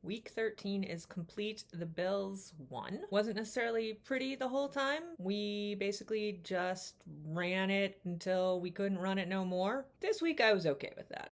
Week 13 is complete. The Bills won. Wasn't necessarily pretty the whole time. We basically just ran it until we couldn't run it no more. This week I was okay with that.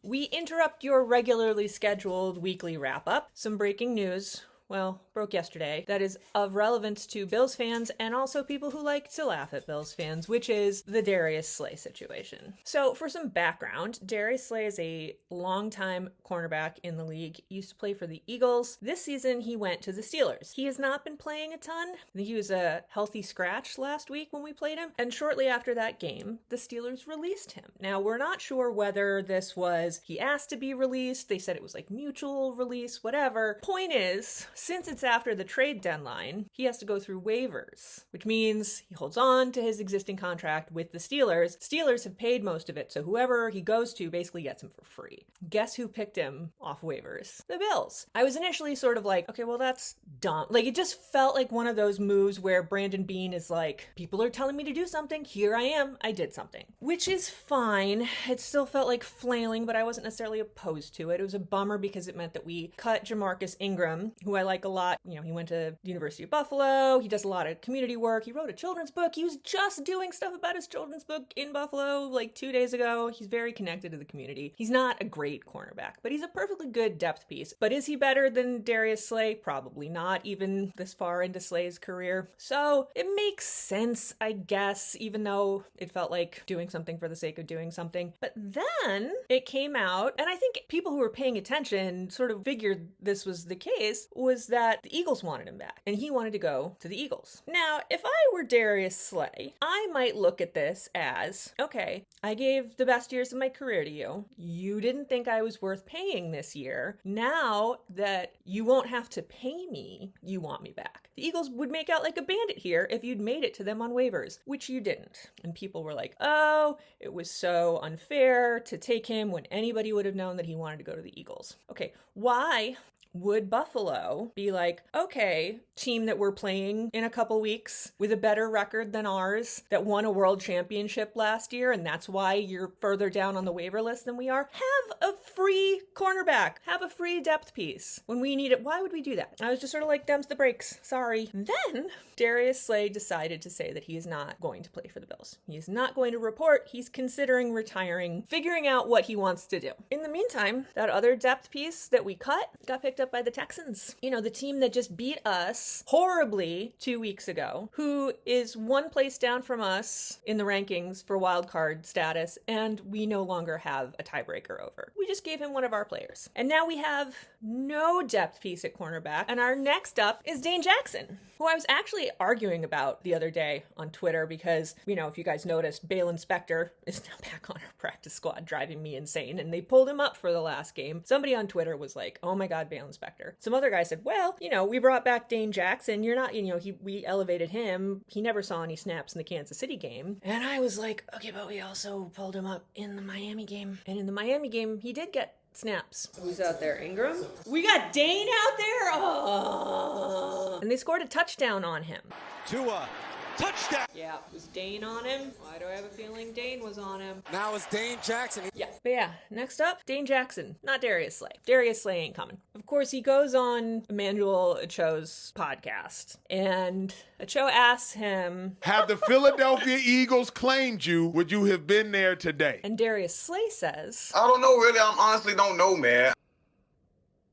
We interrupt your regularly scheduled weekly wrap-up. Some breaking news. Well, broke yesterday, that is of relevance to Bills fans and also people who like to laugh at Bills fans, which is the Darius Slay situation. So for some background, Darius Slay is a longtime cornerback in the league. He used to play for the Eagles. This season, he went to the Steelers. He has not been playing a ton. I think he was a healthy scratch last week when we played him. And shortly after that game, the Steelers released him. Now, we're not sure whether this was he asked to be released. They said it was like mutual release, whatever. Point is, since it's after the trade deadline, he has to go through waivers, which means he holds on to his existing contract with the Steelers. Steelers have paid most of it, so whoever he goes to basically gets him for free. Guess who picked him off waivers? The Bills. I was initially sort of like, okay, well, that's dumb. Like, it just felt like one of those moves where Brandon Beane is like, people are telling me to do something. Here I am. I did something. Which is fine. It still felt like flailing, but I wasn't necessarily opposed to it. It was a bummer because it meant that we cut Jamarcus Ingram, who I like a lot. You know, he went to the University of Buffalo. He does a lot of community work. He wrote a children's book. He was just doing stuff about his children's book in Buffalo like 2 days ago. He's very connected to the community. He's not a great cornerback, but he's a perfectly good depth piece. But is he better than Darius Slay? Probably not, even this far into Slay's career. So it makes sense, I guess, even though it felt like doing something for the sake of doing something. But then it came out, and I think people who were paying attention sort of figured this was the case, was that the Eagles wanted him back, and he wanted to go to the Eagles. Now, if I were Darius Slay, I might look at this as, okay, I gave the best years of my career to you. You didn't think I was worth paying this year. Now that you won't have to pay me, you want me back. The Eagles would make out like a bandit here if you'd made it to them on waivers, which you didn't. And people were like, oh, it was so unfair to take him when anybody would have known that he wanted to go to the Eagles. Okay, why would Buffalo be like, okay, team that we're playing in a couple weeks with a better record than ours that won a world championship last year, and that's why you're further down on the waiver list than we are? Have a free cornerback. Have a free depth piece when we need it. Why would we do that? I was just sort of like, them's the breaks. Sorry. Then Darius Slay decided to say that he is not going to play for the Bills. He is not going to report. He's considering retiring, figuring out what he wants to do. In the meantime, that other depth piece that we cut got picked up by the Texans. You know, the team that just beat us horribly 2 weeks ago, who is one place down from us in the rankings for wild card status, and we no longer have a tiebreaker over. We just gave him one of our players. And now we have no depth piece at cornerback, and our next up is Dane Jackson, who I was actually arguing about the other day on Twitter because, you know, if you guys noticed, Bale Inspector is now back on our practice squad, driving me insane, and they pulled him up for the last game. Somebody on Twitter was like, oh my God, Bale Inspector. Some other guy said, well, you know, we brought back Dane Jackson. You're not, you know, we elevated him. He never saw any snaps in the Kansas City game. And I was like, okay, but we also pulled him up in the Miami game. And in the Miami game, he did get snaps. Who's out there? Ingram? We got Dane out there? Oh. And they scored a touchdown on him. Tua. Touchdown! Yeah, was Dane on him? Why do I have a feeling Dane was on him? Now it's Dane Jackson. Yeah, but yeah, next up, Dane Jackson, not Darius Slay. Darius Slay ain't coming. Of course, he goes on Emmanuel Acho's podcast, and Acho asks him, had the Philadelphia Eagles claimed you, would you have been there today? And Darius Slay says, I don't know, really. I honestly don't know, man.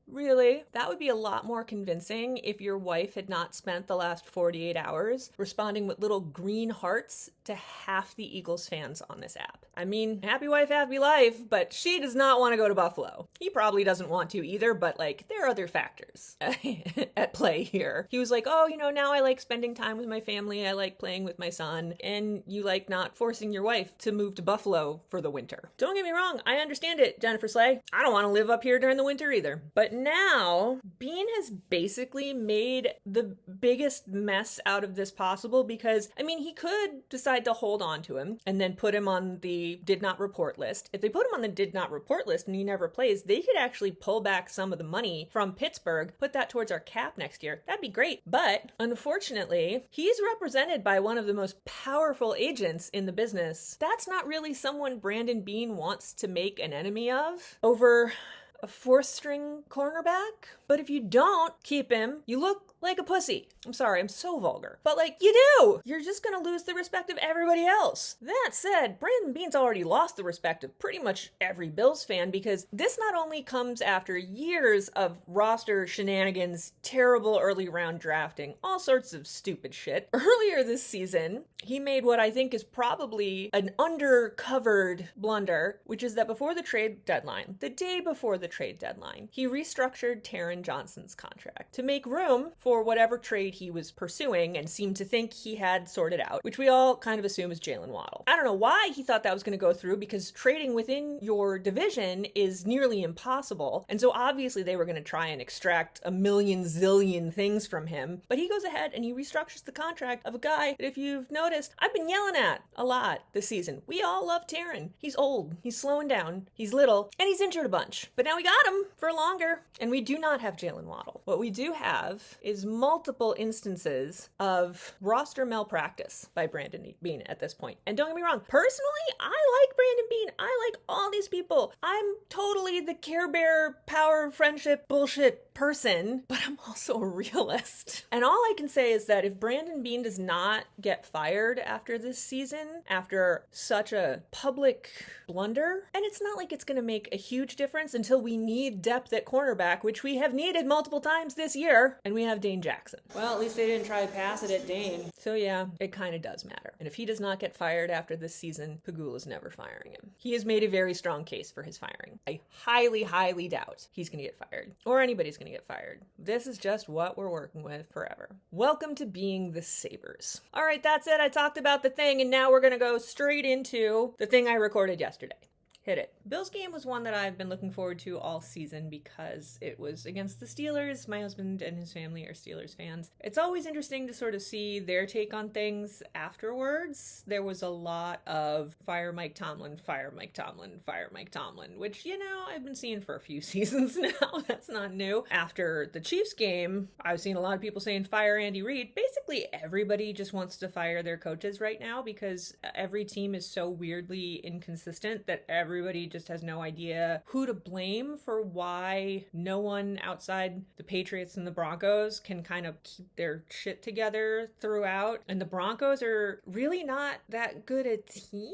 Really? That would be a lot more convincing if your wife had not spent the last 48 hours responding with little green hearts to half the Eagles fans on this app. I mean, happy wife, happy life, but she does not want to go to Buffalo. He probably doesn't want to either, but like, there are other factors at play here. He was like, oh, you know, now I like spending time with my family. I like playing with my son. And you like not forcing your wife to move to Buffalo for the winter. Don't get me wrong. I understand it, Jennifer Slay. I don't want to live up here during the winter either. But now, Beane has basically made the biggest mess out of this possible because, I mean, he could decide to hold on to him and then put him on the did not report list. If they put him on the did not report list and he never plays, they could actually pull back some of the money from Pittsburgh, put that towards our cap next year. That'd be great. But unfortunately, he's represented by one of the most powerful agents in the business. That's not really someone Brandon Beane wants to make an enemy of over a fourth string cornerback. But if you don't keep him, you look like a pussy. I'm sorry, I'm so vulgar. But like, you do! You're just gonna lose the respect of everybody else. That said, Brandon Beane's already lost the respect of pretty much every Bills fan because this not only comes after years of roster shenanigans, terrible early round drafting, all sorts of stupid shit. Earlier this season, he made what I think is probably an undercovered blunder, which is that before the trade deadline, the day before the trade deadline, he restructured Taron Johnson's contract to make room for whatever trade he was pursuing and seemed to think he had sorted out, which we all kind of assume is Jalen Waddle. I don't know why he thought that was going to go through because trading within your division is nearly impossible. And so obviously they were going to try and extract a million zillion things from him. But he goes ahead and he restructures the contract of a guy that, if you've noticed, I've been yelling at a lot this season. We all love Taron. He's old, he's slowing down, he's little, and he's injured a bunch. But now we got him for longer. And we do not have Jalen Waddle. What we do have is multiple instances of roster malpractice by Brandon Beane at this point. And don't get me wrong, personally, I like Brandon Beane. I like all these people. I'm totally the Care Bear power friendship bullshit person, but I'm also a realist. And all I can say is that if Brandon Beane does not get fired after this season, after such a public blunder, and it's not like it's going to make a huge difference until we need depth at cornerback, which we have needed multiple times this year, and we have Dane Jackson. Well, at least they didn't try to pass it at Dane. So yeah, it kind of does matter. And if he does not get fired after this season, Pagula's never firing him. He has made a very strong case for his firing. I highly, highly doubt he's going to get fired, or anybody's going to get fired. This is just what we're working with forever. Welcome to being the Sabres. All right, that's it. I talked about the thing, and now we're going to go straight into the thing I recorded yesterday. Hit it. Bills game was one that I've been looking forward to all season because it was against the Steelers. My husband and his family are Steelers fans. It's always interesting to sort of see their take on things afterwards. There was a lot of fire Mike Tomlin, fire Mike Tomlin, fire Mike Tomlin, which, you know, I've been seeing for a few seasons now. That's not new. After the Chiefs game, I've seen a lot of people saying fire Andy Reid. Basically, everybody just wants to fire their coaches right now because every team is so weirdly inconsistent that everybody just has no idea who to blame for why no one outside the Patriots and the Broncos can kind of keep their shit together throughout. And the Broncos are really not that good a team,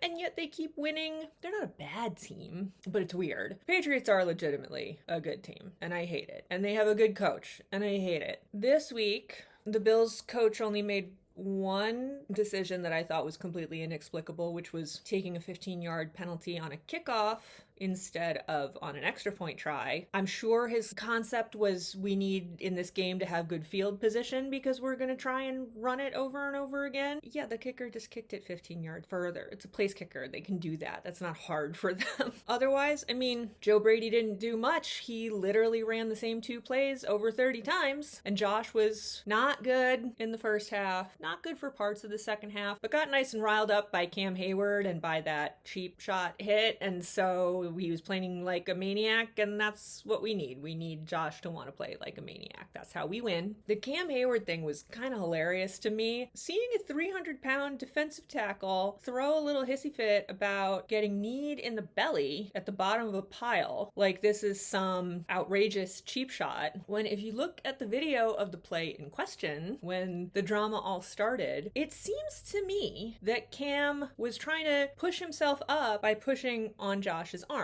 and yet they keep winning. They're not a bad team, but it's weird. Patriots are legitimately a good team, and I hate it. And they have a good coach, and I hate it. This week, the Bills coach only made one decision that I thought was completely inexplicable, which was taking a 15-yard penalty on a kickoff instead of on an extra point try. I'm sure his concept was we need in this game to have good field position because we're going to try and run it over and over again. Yeah, the kicker just kicked it 15 yards further. It's a place kicker. They can do that. That's not hard for them. Otherwise, I mean, Joe Brady didn't do much. He literally ran the same two plays over 30 times, and Josh was not good in the first half, not good for parts of the second half, but got nice and riled up by Cam Hayward and by that cheap shot hit, and so he was playing like a maniac, and that's what we need. We need Josh to want to play like a maniac. That's how we win. The Cam Hayward thing was kind of hilarious to me. Seeing a 300-pound defensive tackle throw a little hissy fit about getting kneed in the belly at the bottom of a pile like this is some outrageous cheap shot, when if you look at the video of the play in question, when the drama all started, it seems to me that Cam was trying to push himself up by pushing on Josh's arm.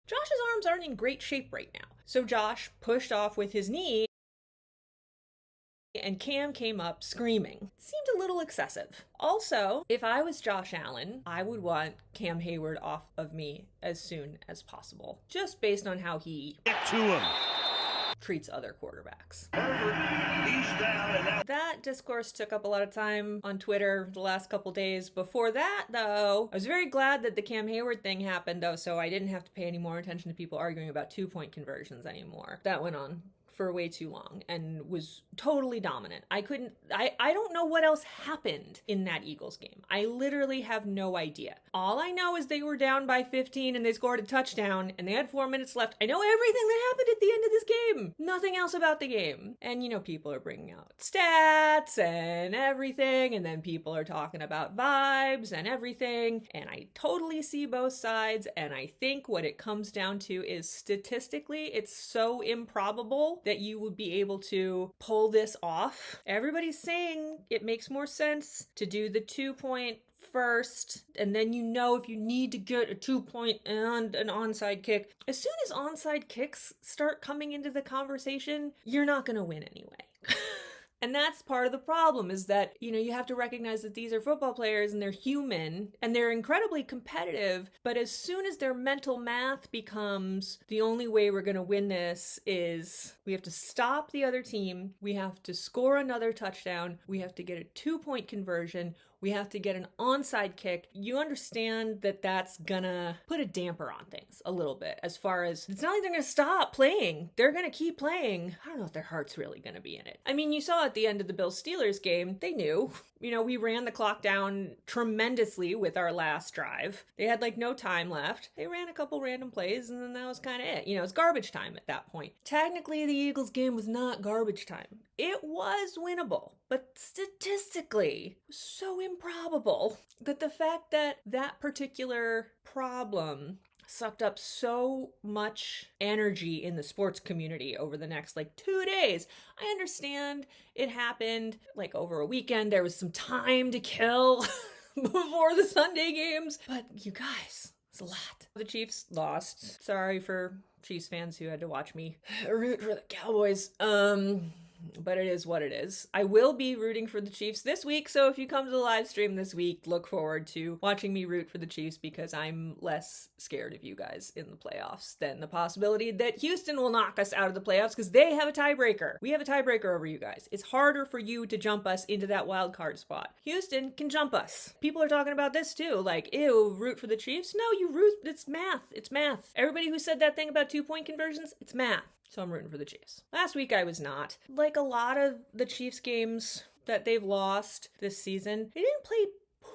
Josh's arms aren't in great shape right now. So Josh pushed off with his knee, and Cam came up screaming. It seemed a little excessive. Also, if I was Josh Allen, I would want Cam Hayward off of me as soon as possible, just based on how he Get to him. treats other quarterbacks. That discourse took up a lot of time on Twitter the last couple days. Before that, though, I was very glad that the Cam Hayward thing happened, though, so I didn't have to pay any more attention to people arguing about 2-point conversions anymore. That went on for way too long and was totally dominant. I don't know what else happened in that Eagles game. I literally have no idea. All I know is they were down by 15 and they scored a touchdown and they had 4 minutes left. I know everything that happened at the end of this game. Nothing else about the game. And people are bringing out stats and everything, and then people are talking about vibes and everything, and I totally see both sides, and I think what it comes down to is statistically it's so improbable that you would be able to pull this off. Everybody's saying it makes more sense to do the 2-point first, and then if you need to get a 2-point and an onside kick. As soon as onside kicks start coming into the conversation, you're not going to win anyway. And that's part of the problem, is that, you have to recognize that these are football players and they're human and they're incredibly competitive. But as soon as their mental math becomes the only way we're going to win this is we have to stop the other team, we have to score another touchdown, we have to get a 2-point conversion, we have to get an onside kick, you understand that that's gonna put a damper on things a little bit, as far as it's not like they're gonna stop playing. They're gonna keep playing. I don't know if their heart's really gonna be in it. I mean, you saw at the end of the Bills-Steelers game, they knew. We ran the clock down tremendously with our last drive. They had no time left. They ran a couple random plays and then that was kind of it. It's garbage time at that point. Technically, the Eagles game was not garbage time. It was winnable, but statistically, it was so improbable that the fact that that particular problem sucked up so much energy in the sports community over the next 2 days. I understand it happened over a weekend. There was some time to kill before the Sunday games, but you guys, it's a lot. The Chiefs lost. Sorry for Chiefs fans who had to watch me root for the Cowboys. But it is what it is. I will be rooting for the Chiefs this week, so if you come to the live stream this week, look forward to watching me root for the Chiefs, because I'm less scared of you guys in the playoffs than the possibility that Houston will knock us out of the playoffs, because they have a tiebreaker. We have a tiebreaker over you guys. It's harder for you to jump us into that wild card spot. Houston can jump us. People are talking about this too, ew, root for the Chiefs? No, you root, it's math. It's math. Everybody who said that thing about 2-point conversions, it's math. So I'm rooting for the Chiefs. Last week I was not. A lot of the Chiefs games that they've lost this season, they didn't play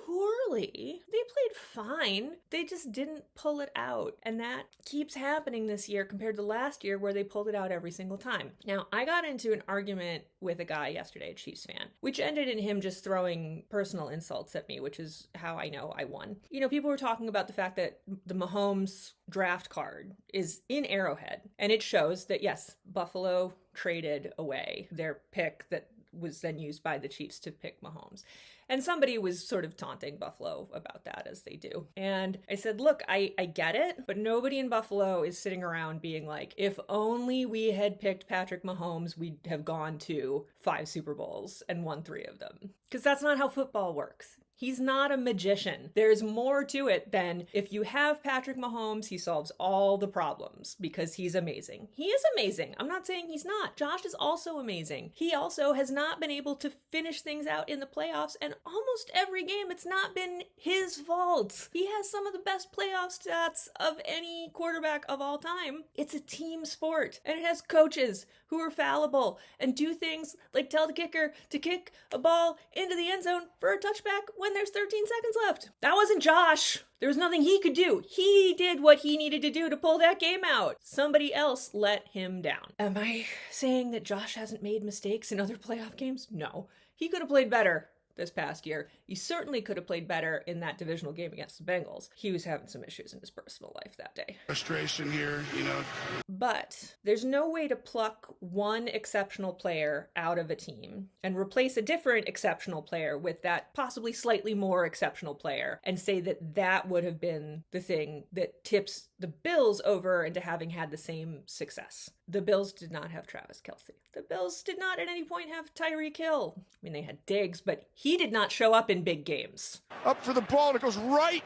poorly. They played fine. They just didn't pull it out. And that keeps happening this year compared to last year, where they pulled it out every single time. Now, I got into an argument with a guy yesterday, a Chiefs fan, which ended in him just throwing personal insults at me, which is how I know I won. People were talking about the fact that the Mahomes draft card is in Arrowhead, and it shows that, yes, Buffalo traded away their pick that was then used by the Chiefs to pick Mahomes. And somebody was sort of taunting Buffalo about that, as they do. And I said, look, I get it, but nobody in Buffalo is sitting around being like, if only we had picked Patrick Mahomes, we'd have gone to 5 Super Bowls and won 3 of them. Because that's not how football works. He's not a magician. There's more to it than if you have Patrick Mahomes, he solves all the problems because he's amazing. He is amazing. I'm not saying he's not. Josh is also amazing. He also has not been able to finish things out in the playoffs, and almost every game it's not been his fault. He has some of the best playoff stats of any quarterback of all time. It's a team sport, and it has coaches who are fallible and do things like tell the kicker to kick a ball into the end zone for a touchback when there's 13 seconds left. That wasn't Josh. There was nothing he could do. He did what he needed to do to pull that game out. Somebody else let him down. Am I saying that Josh hasn't made mistakes in other playoff games? No. He could have played better this past year. He certainly could have played better in that divisional game against the Bengals. He was having some issues in his personal life that day. Frustration here, But there's no way to pluck one exceptional player out of a team and replace a different exceptional player with that possibly slightly more exceptional player and say that that would have been the thing that tips the Bills over into having had the same success. The Bills did not have Travis Kelce. The Bills did not at any point have Tyreek Hill. I mean, they had Diggs, but he did not show up in big games. Up for the ball, and it goes right.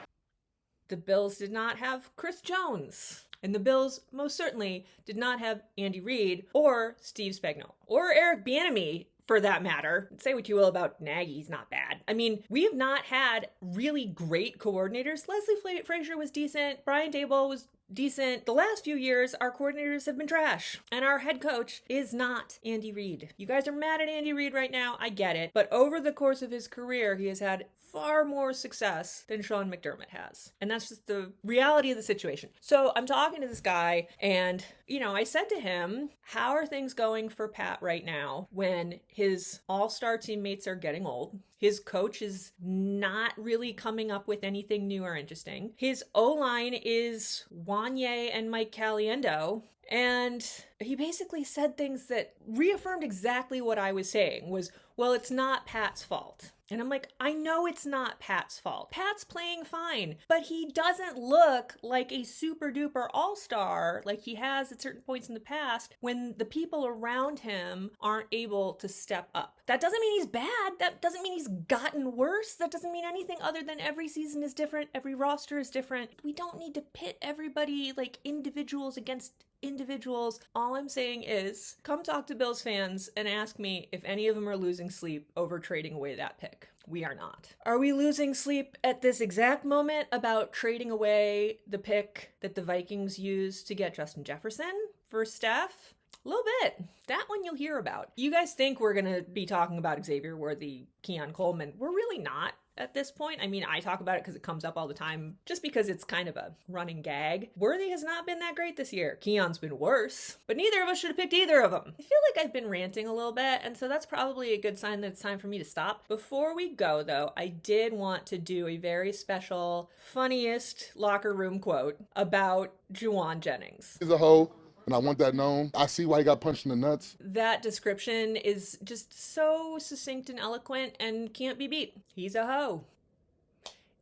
The Bills did not have Chris Jones. And the Bills most certainly did not have Andy Reid or Steve Spagnuolo or Eric Bieniemy, for that matter. Say what you will about Nagy, he's not bad. I mean, we have not had really great coordinators. Leslie Frazier was decent. Brian Daboll was decent. The last few years, our coordinators have been trash, and our head coach is not Andy Reid. You guys are mad at Andy Reid right now, I get it, but over the course of his career, he has had far more success than Sean McDermott has. And that's just the reality of the situation. So I'm talking to this guy, and, you know, I said to him, how are things going for Pat right now when his all-star teammates are getting old? His coach is not really coming up with anything new or interesting. His O-line is Wanye and Mike Caliendo. And he basically said things that reaffirmed exactly what I was saying was, well, it's not Pat's fault. And I'm like, I know it's not Pat's fault. Pat's playing fine, but he doesn't look like a super duper all-star like he has at certain points in the past when the people around him aren't able to step up. That doesn't mean he's bad. That doesn't mean he's gotten worse. That doesn't mean anything other than every season is different. Every roster is different. We don't need to pit everybody like individuals against individuals. All I'm saying is come talk to Bills fans and ask me if any of them are losing sleep over trading away that pick. We are not. Are we losing sleep at this exact moment about trading away the pick that the Vikings used to get Justin Jefferson for Steph? A little bit. That one you'll hear about. You guys think we're going to be talking about Xavier Worthy, Keon Coleman. We're really not at this point. I mean, I talk about it because it comes up all the time, just because it's kind of a running gag. Worthy has not been that great this year. Keon's been worse, but neither of us should have picked either of them. I feel like I've been ranting a little bit, and so that's probably a good sign that it's time for me to stop. Before we go, though, I did want to do a very special, funniest locker room quote about Jauan Jennings. He's a hoe, and I want that known. I see why he got punched in the nuts. That description is just so succinct and eloquent and can't be beat. He's a hoe.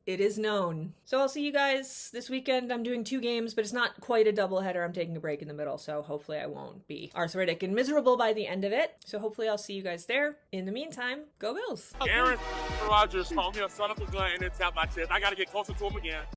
It is known. So I'll see you guys this weekend. I'm doing 2 games, but it's not quite a doubleheader. I'm taking a break in the middle, so hopefully I won't be arthritic and miserable by the end of it. So hopefully I'll see you guys there. In the meantime, go Bills. Aaron Rodgers called me a son of a gun and then tapped my chest. I got to get closer to him again.